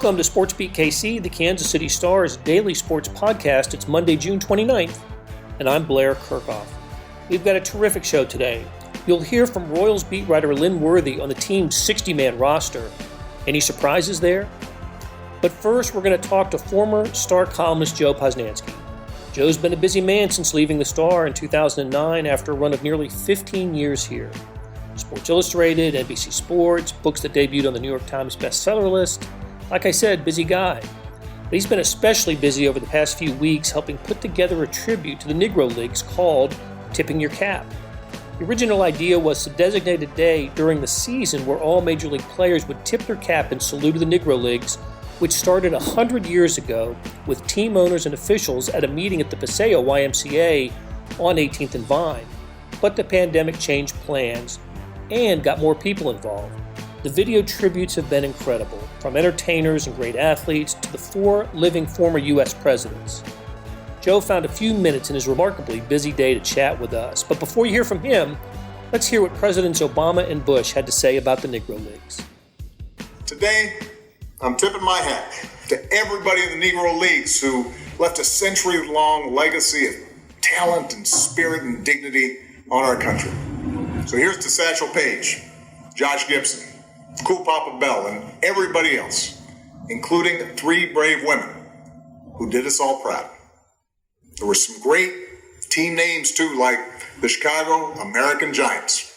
Welcome to SportsBeat KC, the Kansas City Star's daily sports podcast. It's Monday, June 29th, and I'm Blair Kirchhoff. We've got a terrific show today. You'll hear from Royals beat writer Lynn Worthy on the team's 60-man roster. Any surprises there? But first, we're going to talk to former Star columnist Joe Posnanski. Joe's been a busy man since leaving the Star in 2009 after a run of nearly 15 years here. Sports Illustrated, NBC Sports, books that debuted on the New York Times bestseller list. Like I said, busy guy. But he's been especially busy over the past few weeks helping put together a tribute to the Negro Leagues called Tipping Your Cap. The original idea was to designate a day during the season where all Major League players would tip their cap in salute to the Negro Leagues, which started 100 years ago with team owners and officials at a meeting at the Paseo YMCA on 18th and Vine. But the pandemic changed plans and got more people involved. The video tributes have been incredible, from entertainers and great athletes to the 4 living former U.S. presidents. Joe found a few minutes in his remarkably busy day to chat with us. But before you hear from him, let's hear what Presidents Obama and Bush had to say about the Negro Leagues. Today, I'm tipping my hat to everybody in the Negro Leagues who left a century-long legacy of talent and spirit and dignity on our country. So here's to Satchel Paige, Josh Gibson, Cool Papa Bell, and everybody else, including 3 brave women who did us all proud. There were some great team names too, like the Chicago American Giants.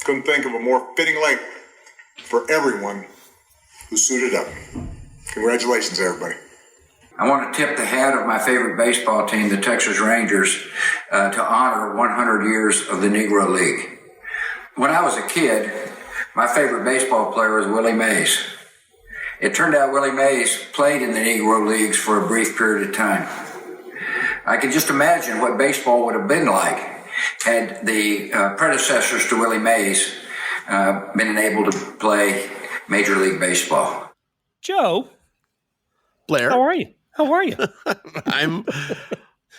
Couldn't think of a more fitting label for everyone who suited up. Congratulations, everybody. I want to tip the hat of my favorite baseball team, the Texas Rangers, to honor 100 years of the Negro League. When I was a kid, my favorite baseball player was Willie Mays. It turned out Willie Mays played in the Negro Leagues for a brief period of time. I can just imagine what baseball would have been like had the predecessors to Willie Mays been able to play Major League Baseball. Joe, Blair, how are you? How are you?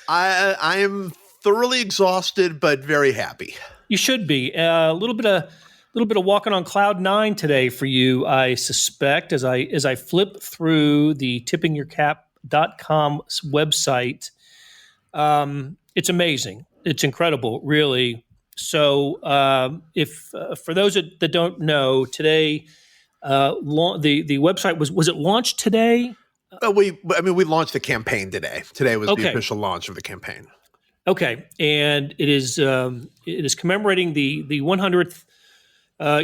I am thoroughly exhausted, but very happy. You should be. A little bit of walking on cloud 9 today for you, I suspect, as I flip through the tippingyourcap.com website. It's amazing. It's incredible, really. So, if for those that don't know, today the website was it launched today? We launched the campaign today. Today was the official launch of the campaign. Okay, and it is commemorating the 100th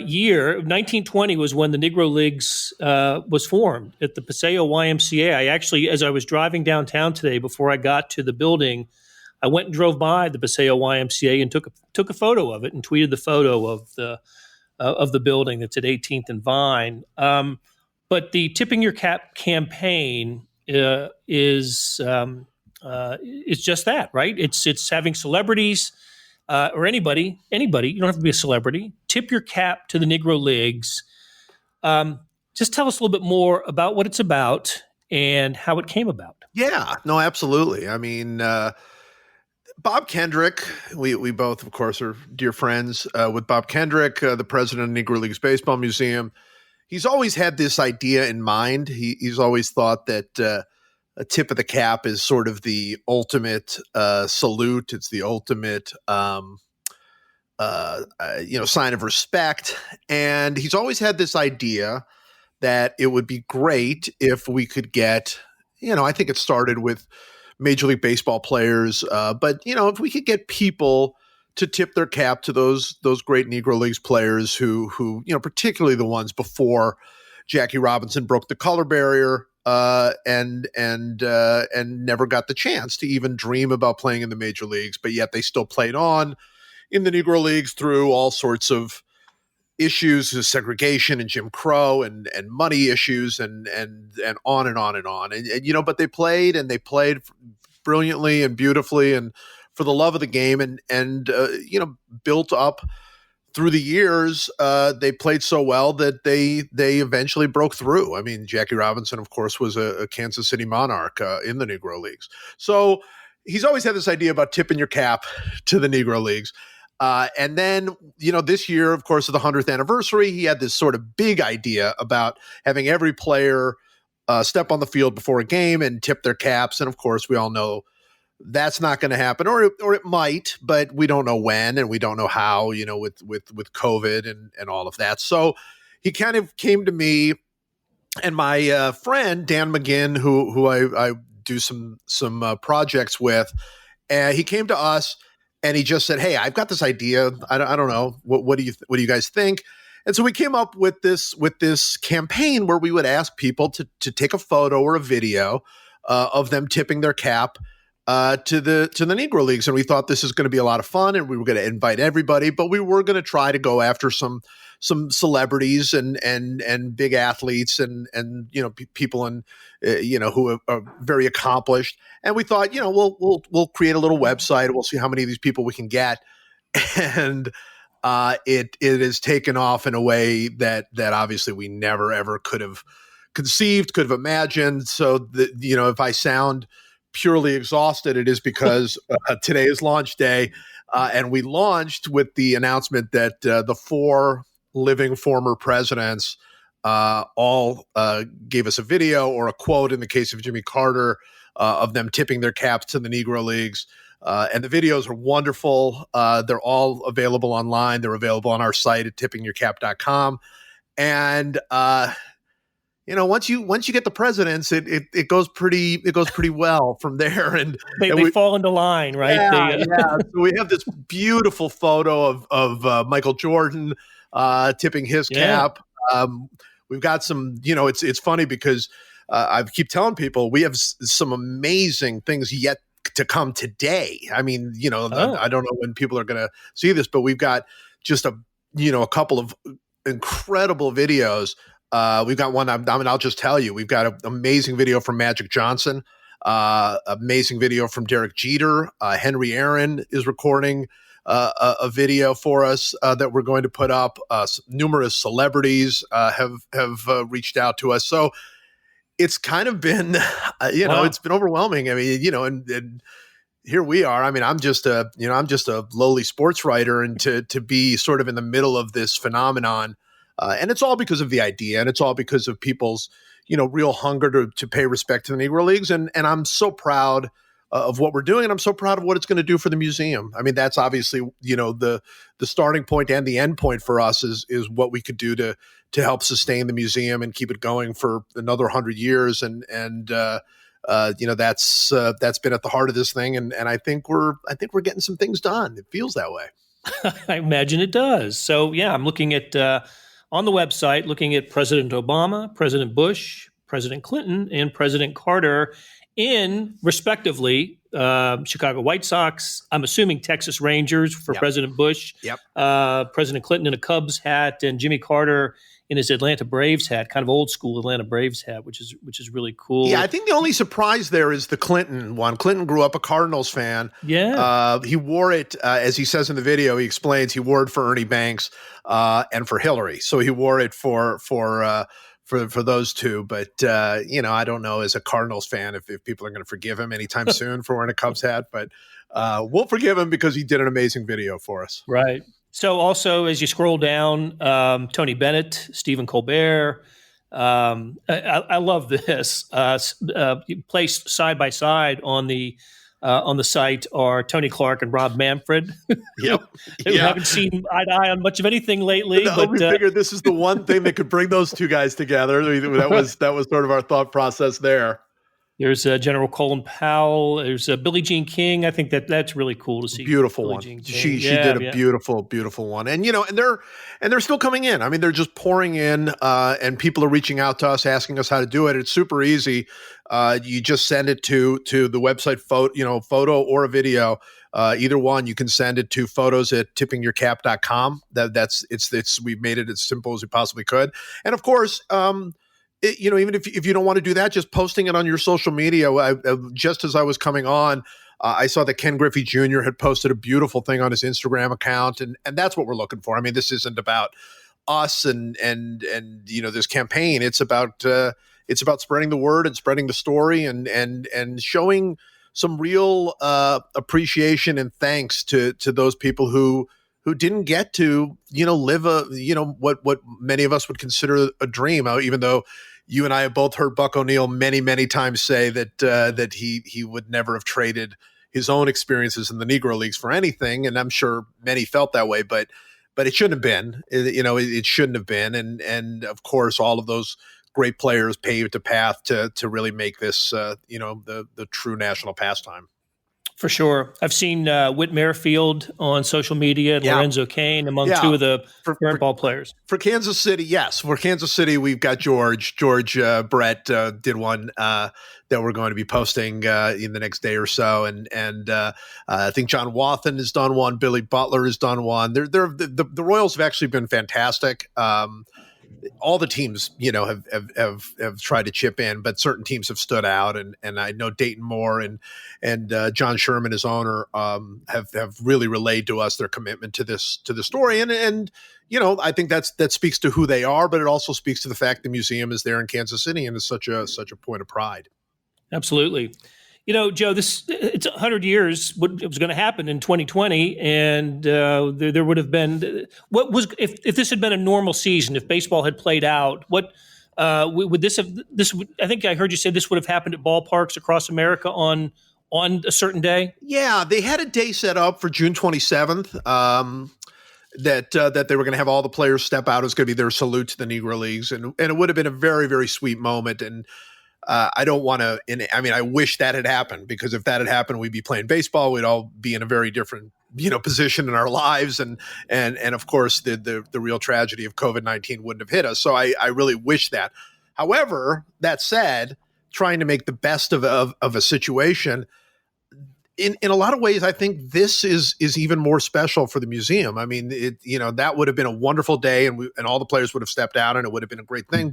year. 1920 was when the Negro Leagues was formed at the Paseo YMCA. I actually, as I was driving downtown today, before I got to the building, I went and drove by the Paseo YMCA and took a photo of it and tweeted the photo of the building that's at 18th and Vine. But the Tipping Your Cap campaign is just that, right? It's having celebrities or anybody. You don't have to be a celebrity. Tip your cap to the Negro Leagues. Just tell us a little bit more about what it's about and how it came about. Yeah, no, absolutely. I mean, Bob Kendrick, we both, of course, are dear friends with Bob Kendrick, the president of Negro Leagues Baseball Museum. He's always had this idea in mind. He's always thought that a tip of the cap is sort of the ultimate salute. It's the ultimate, sign of respect. And he's always had this idea that it would be great if we could get, I think it started with Major League Baseball players, but if we could get people to tip their cap to those great Negro Leagues players who particularly the ones before Jackie Robinson broke the color barrier. And never got the chance to even dream about playing in the major leagues, but yet they still played on in the Negro Leagues through all sorts of issues of segregation and Jim Crow and money issues and on and on and on. And but they played brilliantly and beautifully and for the love of the game and built up through the years. They played so well that they eventually broke through. I mean, Jackie Robinson, of course, was a Kansas City Monarch in the Negro Leagues. So he's always had this idea about tipping your cap to the Negro Leagues. And then, this year, of course, of the 100th anniversary, he had this sort of big idea about having every player step on the field before a game and tip their caps. And of course, we all know that's not going to happen, or it might, but we don't know when, and we don't know how, with COVID and all of that. So he kind of came to me and my friend, Dan McGinn, who I do some projects with, and he came to us and he just said, "Hey, I've got this idea. I don't know. What do you guys think?" And so we came up with this campaign where we would ask people to take a photo or a video of them tipping their cap to the Negro Leagues. And we thought this is going to be a lot of fun, and we were going to invite everybody, but we were going to try to go after some celebrities and big athletes and people who are very accomplished. And we thought, we'll create a little website. We'll see how many of these people we can get. And it has taken off in a way that obviously we never ever could have conceived, could have imagined. So if I sound purely exhausted, it is because today is launch day, and we launched with the announcement that the 4 living former presidents all gave us a video or a quote, in the case of Jimmy Carter, of them tipping their caps to the Negro Leagues. And the videos are wonderful. They're all available online. They're available on our site at tippingyourcap.com. And once you get the presidents, it goes pretty well from there. And they fall into line, right? Yeah. So we have this beautiful photo of Michael Jordan tipping his cap. We've got some, it's funny because I keep telling people we have some amazing things yet to come today. I mean, I don't know when people are going to see this, but we've got just a couple of incredible videos. We've got one. I'll just tell you, we've got an amazing video from Magic Johnson, amazing video from Derek Jeter. Henry Aaron is recording a video for us that we're going to put up. Numerous celebrities have reached out to us. So it's kind of been, Wow. It's been overwhelming. I mean, and here we are. I mean, I'm just a lowly sports writer, and to be sort of in the middle of this phenomenon, and it's all because of the idea, and it's all because of people's, real hunger to pay respect to the Negro Leagues. And I'm so proud of what we're doing, and I'm so proud of what it's going to do for the museum. I mean, that's obviously, the starting point and the end point for us is what we could do to help sustain the museum and keep it going for another 100 years. And that's been at the heart of this thing. And I think we're getting some things done. It feels that way. I imagine it does. So I'm looking at on the website, looking at President Obama, President Bush, President Clinton, and President Carter in, respectively, Chicago White Sox, I'm assuming Texas Rangers for President Bush, President Clinton in a Cubs hat, and Jimmy Carter in his Atlanta Braves hat, kind of old school Atlanta Braves hat, which is really cool. Yeah, I think the only surprise there is the Clinton one. Clinton grew up a Cardinals fan. Yeah. He wore it, as he says in the video, he explains he wore it for Ernie Banks and for Hillary. So he wore it for those two. But, I don't know as a Cardinals fan if people are going to forgive him anytime soon for wearing a Cubs hat. But we'll forgive him because he did an amazing video for us. Right. So also, as you scroll down, Tony Bennett, Stephen Colbert, I love this. Placed side by side on the site are Tony Clark and Rob Manfred. Yep. We haven't seen eye to eye on much of anything lately. No, but we figured this is the one thing that could bring those two guys together. That was sort of our thought process there. There's General Colin Powell. There's Billie Jean King. I think that's really cool to see. Beautiful Billie one. Jean King. She did a beautiful one. And and they're still coming in. I mean, they're just pouring in, and people are reaching out to us asking us how to do it. It's super easy. You just send it to the website photo or a video. Either one, you can send it to photos@tippingyourcap.com. We've made it as simple as we possibly could. And of course, even if you don't want to do that, just posting it on your social media. Just as I was coming on, I saw that Ken Griffey Jr. had posted a beautiful thing on his Instagram account, and that's what we're looking for. I mean, this isn't about us and this campaign. It's about spreading the word and spreading the story and showing some real appreciation and thanks to those people who didn't get to live what many of us would consider a dream. Even though you and I have both heard Buck O'Neil many, many times say that he would never have traded his own experiences in the Negro Leagues for anything, and I'm sure many felt that way, but it shouldn't have been. It shouldn't have been, and of course, all of those great players paved a path to really make this the true national pastime. For sure. I've seen Whit Merrifield on social media and Lorenzo Cain among two of the current ball players. For Kansas City, yes. For Kansas City, we've got George Brett did one that we're going to be posting in the next day or so. And I think John Wathan has done one. Billy Butler has done one. The Royals have actually been fantastic. All the teams, have tried to chip in, but certain teams have stood out, and I know Dayton Moore and John Sherman, his owner, have really relayed to us their commitment to the story, and I think that speaks to who they are, but it also speaks to the fact the museum is there in Kansas City and is such a point of pride. Absolutely. Joe, it's 100 years. It was going to happen in 2020, and there would have been if this had been a normal season, if baseball had played out, what would this have? I think I heard you say this would have happened at ballparks across America on a certain day. Yeah, they had a day set up for June 27th. That they were going to have all the players step out. It was going to be their salute to the Negro Leagues, and it would have been a very, very sweet moment. And I don't want to. I wish that had happened, because if that had happened, we'd be playing baseball. We'd all be in a very different, position in our lives, and of course, the real tragedy of COVID-19 wouldn't have hit us. So I really wish that. However, that said, trying to make the best of a situation. In a lot of ways, I think this is even more special for the museum. I mean, that would have been a wonderful day, and all the players would have stepped out, and it would have been a great thing.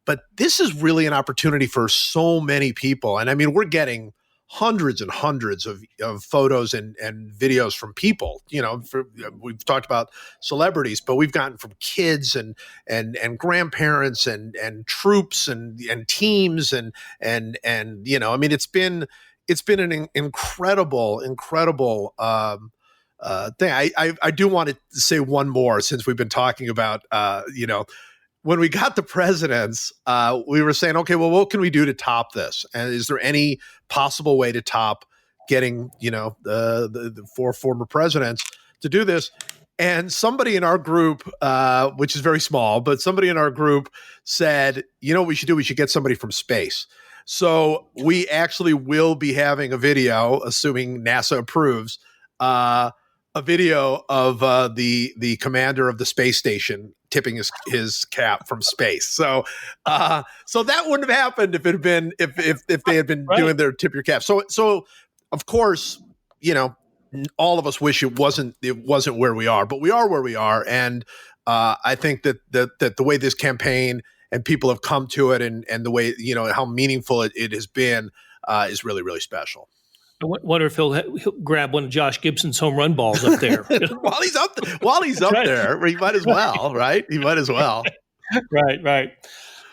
But this is really an opportunity for so many people. And I mean, we're getting hundreds and hundreds of photos and videos from people. We've talked about celebrities, but we've gotten from kids and grandparents and troops and teams and it's been an incredible thing. I do want to say one more, since we've been talking about when we got the presidents, we were saying, okay, well, what can we do to top this? And is there any possible way to top getting, the four former presidents to do this? And somebody in our group, which is very small, but somebody in our group said, what we should do? We should get somebody from space. So we actually will be having a video, assuming NASA approves, a video of the commander of the space station tipping his cap from space. So that wouldn't have happened if it had been if they had been doing their tip your cap. So of course, all of us wish it wasn't where we are, but we are where we are, and I think that the way this campaign and people have come to it, and the way how meaningful it has been is really, really special. I wonder if he'll grab one of Josh Gibson's home run balls up there. while he's up there, he might as well, right? He might as well. Right.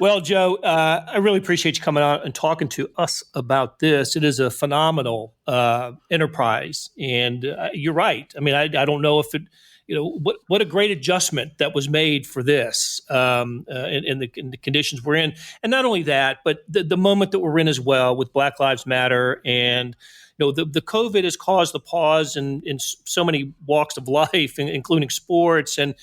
Well, Joe, I really appreciate you coming on and talking to us about this. It is a phenomenal enterprise, and you're right. I mean, I don't know if it, what a great adjustment that was made for this in the conditions we're in, and not only that, but the moment that we're in as well with Black Lives Matter, and the COVID has caused the pause in so many walks of life, including sports, and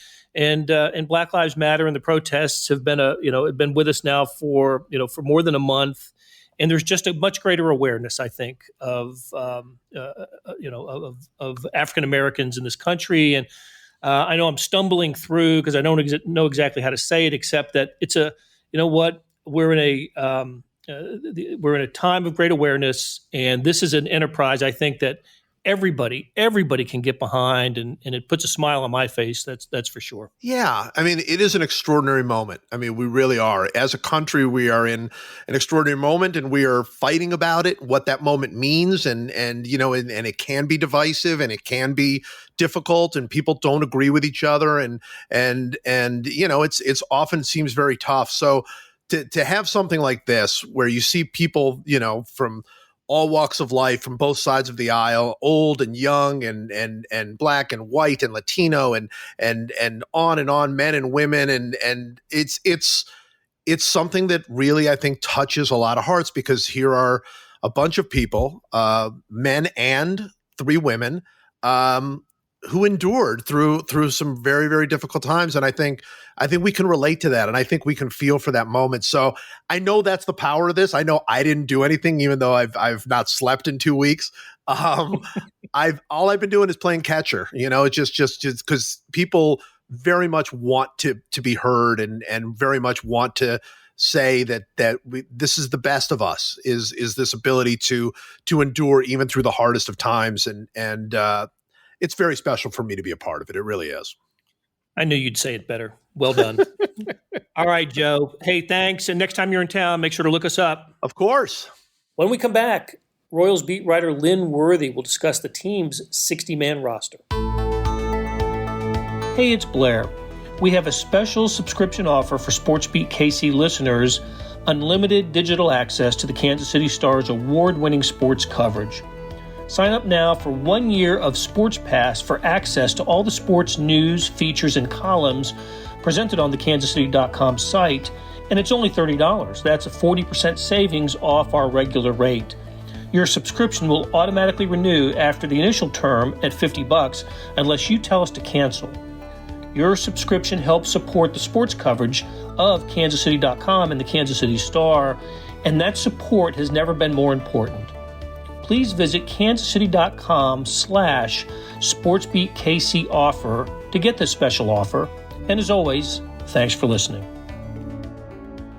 Black Lives Matter and the protests have been with us now for more than a month, and there's just a much greater awareness, I think, of African Americans in this country. And I know I'm stumbling through because I don't know exactly how to say it, except that it's we're in a time of great awareness, and this is an enterprise I think that everybody can get behind, and it puts a smile on my face. That's for sure. Yeah. I mean, it is an extraordinary moment. I mean, we really are. As a country, we are in an extraordinary moment, and we are fighting about it, what that moment means. And it can be divisive, and it can be difficult, and people don't agree with each other. And it's often seems very tough. So to have something like this, where you see people, from all walks of life, from both sides of the aisle, old and young, and black and white and Latino, and on, men and women, and it's it's something that really, I think, touches a lot of hearts, because here are a bunch of people, men and 3 women, who endured through some very, very difficult times. And I think we can relate to that. And I think we can feel for that moment. So I know that's the power of this. I know I didn't do anything, even though I've not slept in 2 weeks. All I've been doing is playing catcher, it's just because people very much want to be heard and very much want to say that this is the best of us, is this ability to endure even through the hardest of times. And it's very special for me to be a part of it. It really is. I knew you'd say it better. Well done. All right, Joe. Hey, thanks. And next time you're in town, make sure to look us up. Of course. When we come back, Royals beat writer Lynn Worthy will discuss the team's 60-man roster. Hey, it's Blair. We have a special subscription offer for SportsBeat KC listeners, unlimited digital access to the Kansas City Star's award-winning sports coverage. Sign up now for 1 year of Sports Pass for access to all the sports news, features, and columns presented on the kansascity.com site, and it's only $30. That's a 40% savings off our regular rate. Your subscription will automatically renew after the initial term at $50 unless you tell us to cancel. Your subscription helps support the sports coverage of kansascity.com and the Kansas City Star, and that support has never been more important. Please visit kansascity.com/SportsBeatKC offer to get this special offer. And as always, thanks for listening.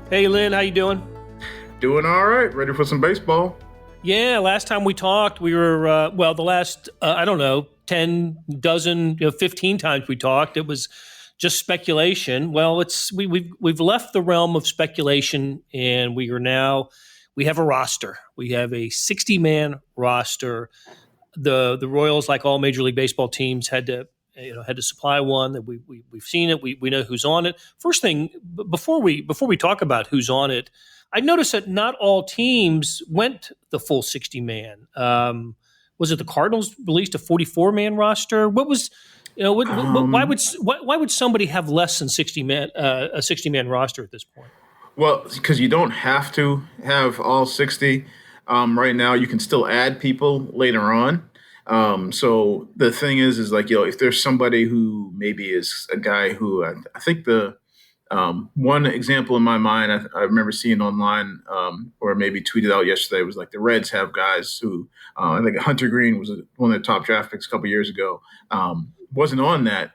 Hey, Lynn, how you doing? Doing all right. Ready for some baseball. Yeah, last time we talked, we were, the last, 10, 15 times we talked, it was just speculation. Well, we've left the realm of speculation, and we have a roster. We have a 60-man roster. The Royals, like all Major League Baseball teams, had to supply one. That we've seen it. We know who's on it. First thing, before we talk about who's on it, I noticed that not all teams went the full 60-man. Was it the Cardinals released a 44-man roster? What was, why would somebody have less than 60-man a 60-man roster at this point? Well, because you don't have to have all 60 right now. You can still add people later on. So the thing is like, if there's somebody who maybe is a guy who I think the one example in my mind I remember seeing online or maybe tweeted out yesterday was like the Reds have guys who I think Hunter Green was one of the top draft picks a couple years ago, wasn't on that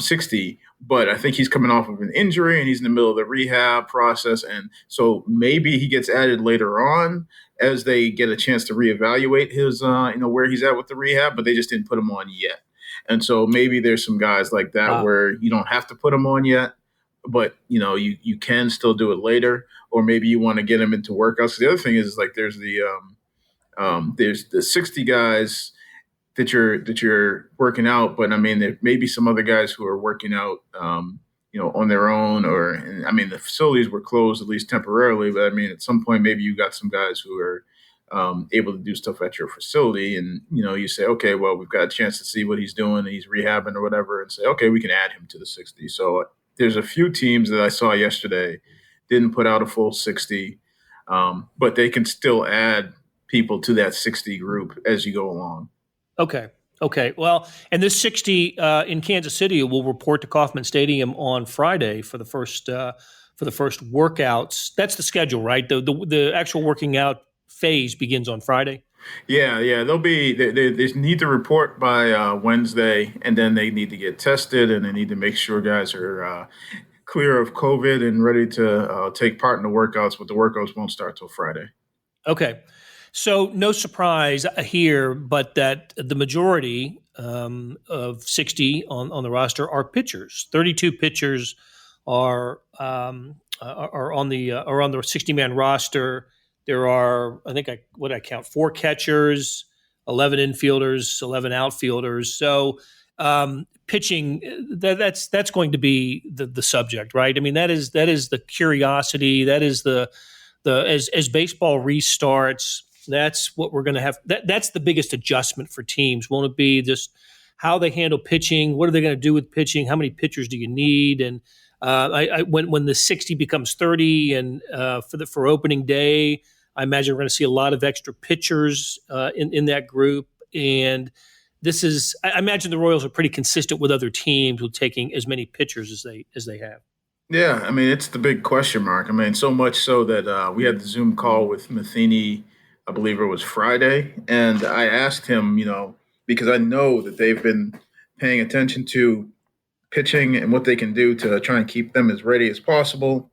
60. But I think he's coming off of an injury and he's in the middle of the rehab process. And so maybe he gets added later on as they get a chance to reevaluate his, where he's at with the rehab, but they just didn't put him on yet. And so maybe there's some guys like that where you don't have to put him on yet, but, you can still do it later, or maybe you want to get him into workouts. The other thing is like there's the 60 guys that you're working out, but I mean, there may be some other guys who are working out, on their own, the facilities were closed at least temporarily, but I mean, at some point, maybe you got some guys who are able to do stuff at your facility, and, you say, okay, well, we've got a chance to see what he's doing, and he's rehabbing or whatever, and say, okay, we can add him to the 60. So there's a few teams that I saw yesterday didn't put out a full 60, but they can still add people to that 60 group as you go along. Okay. Well, and this 60 in Kansas City will report to Kauffman Stadium on Friday for the first workouts. That's the schedule, right? The actual working out phase begins on Friday. Yeah. They'll be they need to report by Wednesday, and then they need to get tested, and they need to make sure guys are clear of COVID and ready to take part in the workouts. But the workouts won't start till Friday. Okay. So no surprise here, but that the majority of 60 on the roster are pitchers. 32 pitchers are on the 60-man roster. There are, I think, I count 4 catchers, 11 infielders, 11 outfielders. So pitching, that's going to be the subject, right? I mean, that is the curiosity. That is as baseball restarts. That's what we're going to have. That's the biggest adjustment for teams. Won't it be just how they handle pitching? What are they going to do with pitching? How many pitchers do you need? And When the 60 becomes 30, and for opening day, I imagine we're going to see a lot of extra pitchers in that group. And I imagine the Royals are pretty consistent with other teams with taking as many pitchers as they have. Yeah, I mean, it's the big question mark. I mean, so much so that we had the Zoom call with Matheny, I believe it was Friday, and I asked him, because I know that they've been paying attention to pitching and what they can do to try and keep them as ready as possible,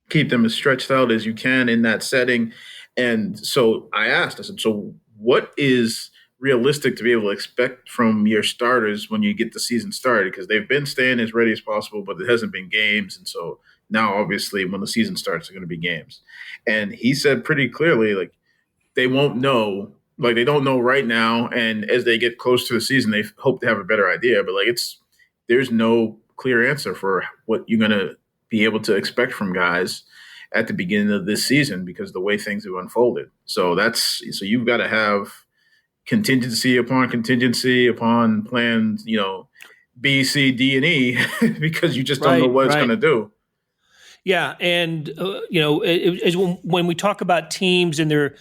keep them as stretched out as you can in that setting. And so I said, so what is realistic to be able to expect from your starters when you get the season started? Because they've been staying as ready as possible, but it hasn't been games. And so now, obviously, when the season starts, they're going to be games. And he said pretty clearly, like, they won't know, like, they don't know right now. And as they get close to the season, they hope to have a better idea. But, like, there's no clear answer for what you're going to be able to expect from guys at the beginning of this season because the way things have unfolded. So you've got to have contingency upon plans, B, C, D, and E, because you just don't know what it's going to do. Yeah, and when we talk about teams and their,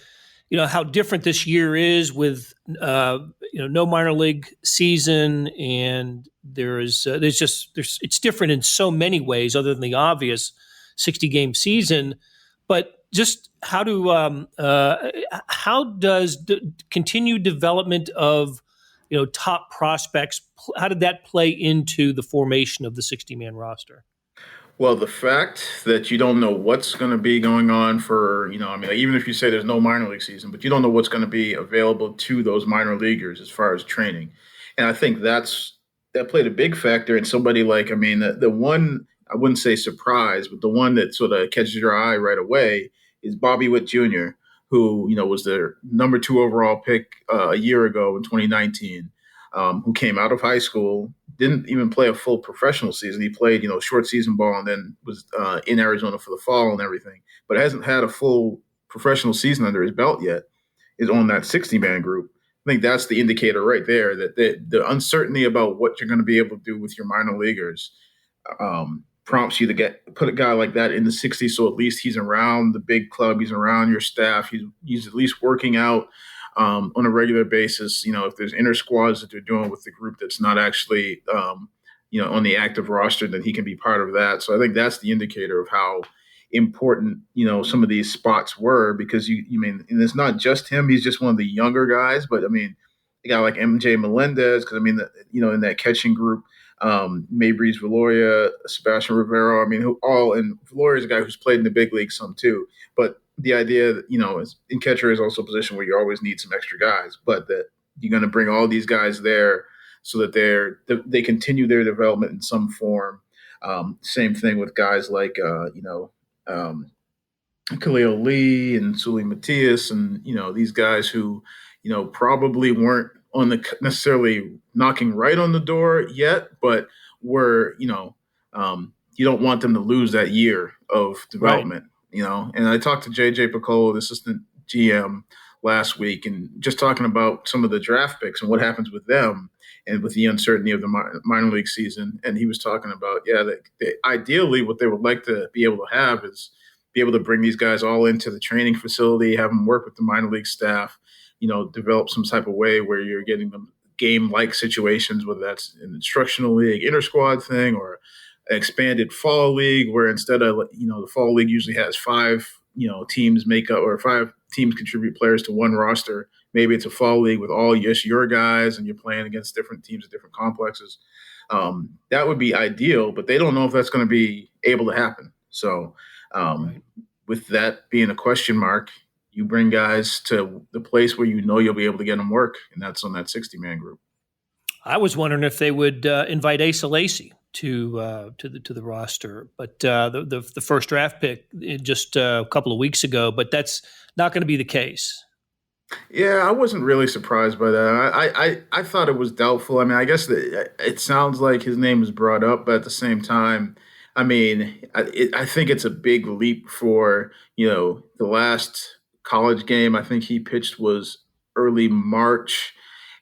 how different this year is with no minor league season, and it's different in so many ways other than the obvious 60-game season, but just how does continued development of top prospects, how did that play into the formation of the 60-man roster? Well, the fact that you don't know what's going to be going on for, even if you say there's no minor league season, but you don't know what's going to be available to those minor leaguers as far as training. And I think that played a big factor in somebody like, the one, I wouldn't say surprise, but the one that sort of catches your eye right away is Bobby Witt Jr., who, was their number 2 overall pick a year ago in 2019, who came out of high school, didn't even play a full professional season. He played, short season ball and then was in Arizona for the fall and everything, but hasn't had a full professional season under his belt yet, is on that 60-man group. I think that's the indicator right there that the uncertainty about what you're going to be able to do with your minor leaguers prompts you to put a guy like that in the 60s, so at least he's around the big club, he's around your staff, he's at least working out on a regular basis. If there's inter squads that they're doing with the group that's not actually on the active roster, then he can be part of that. So I think that's the indicator of how important some of these spots were, because and it's not just him, he's just one of the younger guys, but a guy like MJ Melendez, because in that catching group, Maybreeze Veloria, Sebastian Rivero, and Veloria is a guy who's played in the big league some too. But the idea that, is in catcher is also a position where you always need some extra guys, but that you're going to bring all these guys there so that they continue their development in some form. Same thing with guys like, Khalil Lee and Sully Matias and, these guys who, probably weren't necessarily knocking right on the door yet, but were, you don't want them to lose that year of development, And I talked to JJ Piccolo, the assistant GM, last week, and just talking about some of the draft picks and what happens with them and with the uncertainty of the minor league season. And he was talking about, ideally what they would like to be able to have is be able to bring these guys all into the training facility, have them work with the minor league staff, develop some type of way where you're getting them game-like situations, whether that's an instructional league, inter-squad thing, or an expanded fall league where instead of, the fall league usually has 5, teams make up, or 5 teams contribute players to one roster. Maybe it's a fall league with all just your guys and you're playing against different teams at different complexes. That would be ideal, but they don't know if that's going to be able to happen. So with that being a question mark, you bring guys to the place where you'll be able to get them work, and that's on that 60-man group. I was wondering if they would invite Asa Lacy to the roster, but the first draft pick just a couple of weeks ago, but that's not going to be the case. Yeah, I wasn't really surprised by that. I thought it was doubtful. I guess it sounds like his name was brought up, but at the same time, I think it's a big leap for, the last college game I think he pitched was early March,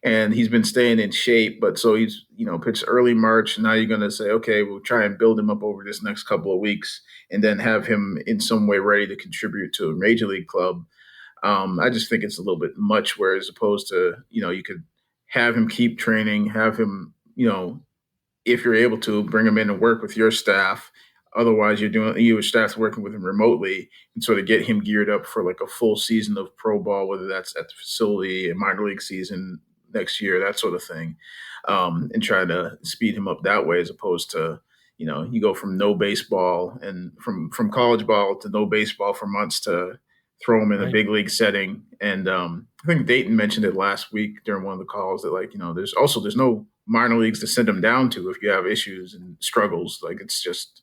and he's been staying in shape. But so he's, pitched early March. Now you're going to say, okay, we'll try and build him up over this next couple of weeks and then have him in some way ready to contribute to a major league club. I just think it's a little bit much, where as opposed to, you could have him keep training, have him, if you're able to, bring him in and work with your staff. Otherwise, your staff's working with him remotely and sort of get him geared up for like a full season of pro ball, whether that's at the facility, a minor league season next year, that sort of thing, and try to speed him up that way, as opposed to, you go from no baseball and from college ball to no baseball for months to throw him in a big league setting. And I think Dayton mentioned it last week during one of the calls that there's no minor leagues to send him down to if you have issues and struggles. Like, it's just,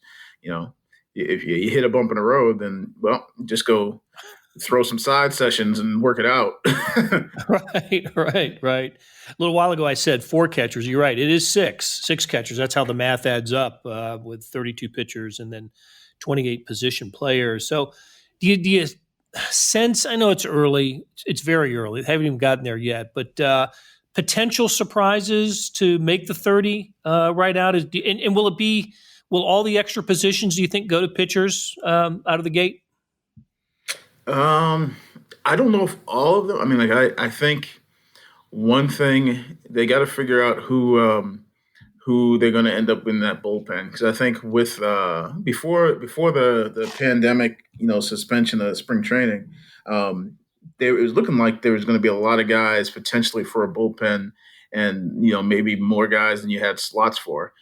if you hit a bump in the road, then, well, just go throw some side sessions and work it out. Right. A little while ago, I said 4 catchers. You're right. It is 6 catchers. That's how the math adds up, with 32 pitchers and then 28 position players. So do you sense, I know it's early, it's very early, they haven't even gotten there yet, but potential surprises to make the 30 right out? And will all the extra positions, do you think, go to pitchers out of the gate? I don't know if all of them. I mean, I think one thing, they got to figure out who they're going to end up in that bullpen, because I think with before the pandemic, suspension of spring training, it was looking like there was going to be a lot of guys potentially for a bullpen, and maybe more guys than you had slots for.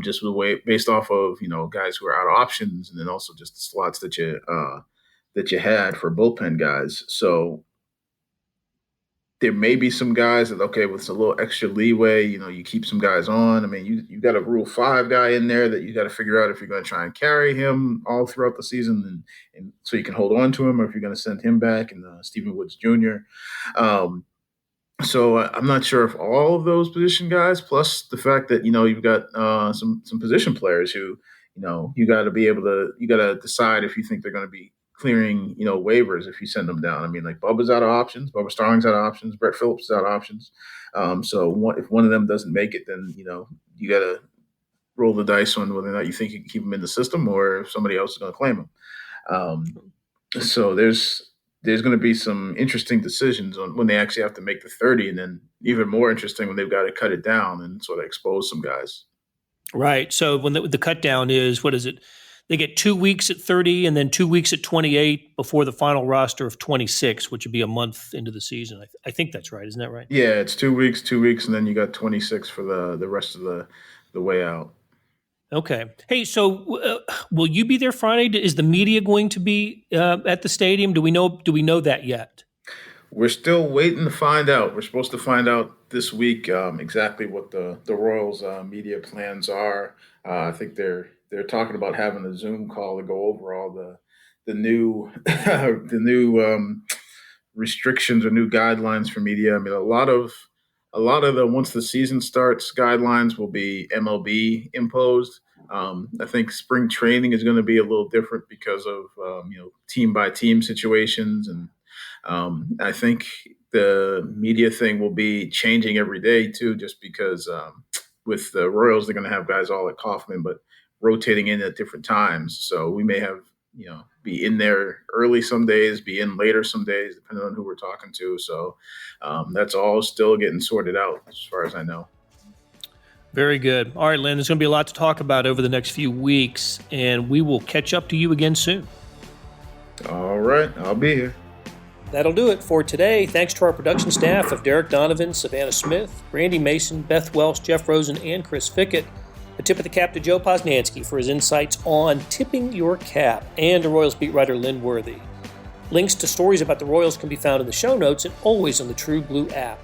Just the way, based off of guys who are out of options, and then also just the slots that you had for bullpen guys. So there may be some guys that, okay, with a little extra leeway, you keep some guys on. I mean, you got a Rule 5 guy in there that you got to figure out if you're going to try and carry him all throughout the season, and so you can hold on to him, or if you're going to send him back, and Stephen Woods Jr. So I'm not sure if all of those position guys, plus the fact that you've got some position players who you got to decide if you think they're going to be clearing waivers if you send them down. I mean, like, Bubba Starling's out of options, Brett Phillips is out of options. So if one of them doesn't make it, then you got to roll the dice on whether or not you think you can keep him in the system, or if somebody else is going to claim him. So there's going to be some interesting decisions on when they actually have to make the 30, and then even more interesting when they've got to cut it down and sort of expose some guys. Right. So when the cut down is, what is it? They get 2 weeks at 30 and then 2 weeks at 28 before the final roster of 26, which would be a month into the season. I think that's right. Isn't that right? Yeah, it's 2 weeks, and then you got 26 for the rest of the way out. Okay. Hey, so will you be there Friday? Is the media going to be at the stadium? Do we know that yet? We're still waiting to find out. We're supposed to find out this week exactly what the Royals media plans are. I think they're talking about having a Zoom call to go over all the new restrictions or new guidelines for media. I mean, a lot of the, once the season starts, guidelines will be MLB imposed. I think spring training is going to be a little different because of team by team situations, and I think the media thing will be changing every day too, just because with the Royals, they're going to have guys all at Kauffman, but rotating in at different times. So we may have, be in there early some days, be in later some days, depending on who we're talking to. So that's all still getting sorted out as far as I know. Very good. All right, Lynn, there's going to be a lot to talk about over the next few weeks, and we will catch up to you again soon. All right. I'll be here. That'll do it for today. Thanks to our production staff of Derek Donovan, Savannah Smith, Randy Mason, Beth Welsh, Jeff Rosen, and Chris Fickett. A tip of the cap to Joe Posnanski for his insights on tipping your cap, and to Royals beat writer Lynn Worthy. Links to stories about the Royals can be found in the show notes and always on the True Blue app.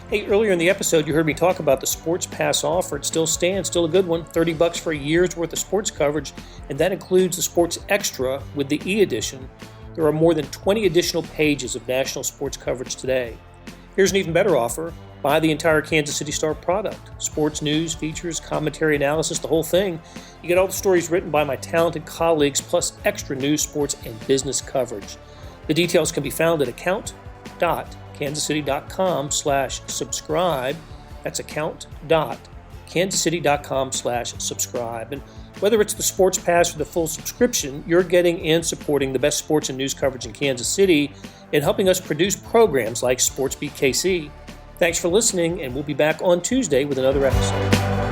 Hey, earlier in the episode, you heard me talk about the Sports Pass offer. It still stands, still a good one. $30 for a year's worth of sports coverage, and that includes the Sports Extra with the e-edition. There are more than 20 additional pages of national sports coverage today. Here's an even better offer. Buy the entire Kansas City Star product. Sports news, features, commentary, analysis, the whole thing. You get all the stories written by my talented colleagues, plus extra news, sports, and business coverage. The details can be found at account.kcsc.com. account.kansascity.com/subscribe. That's account.kansascity.com/subscribe. And whether it's the Sports Pass or the full subscription, you're getting and supporting the best sports and news coverage in Kansas City and helping us produce programs like SportsBeat KC. Thanks for listening, and we'll be back on Tuesday with another episode.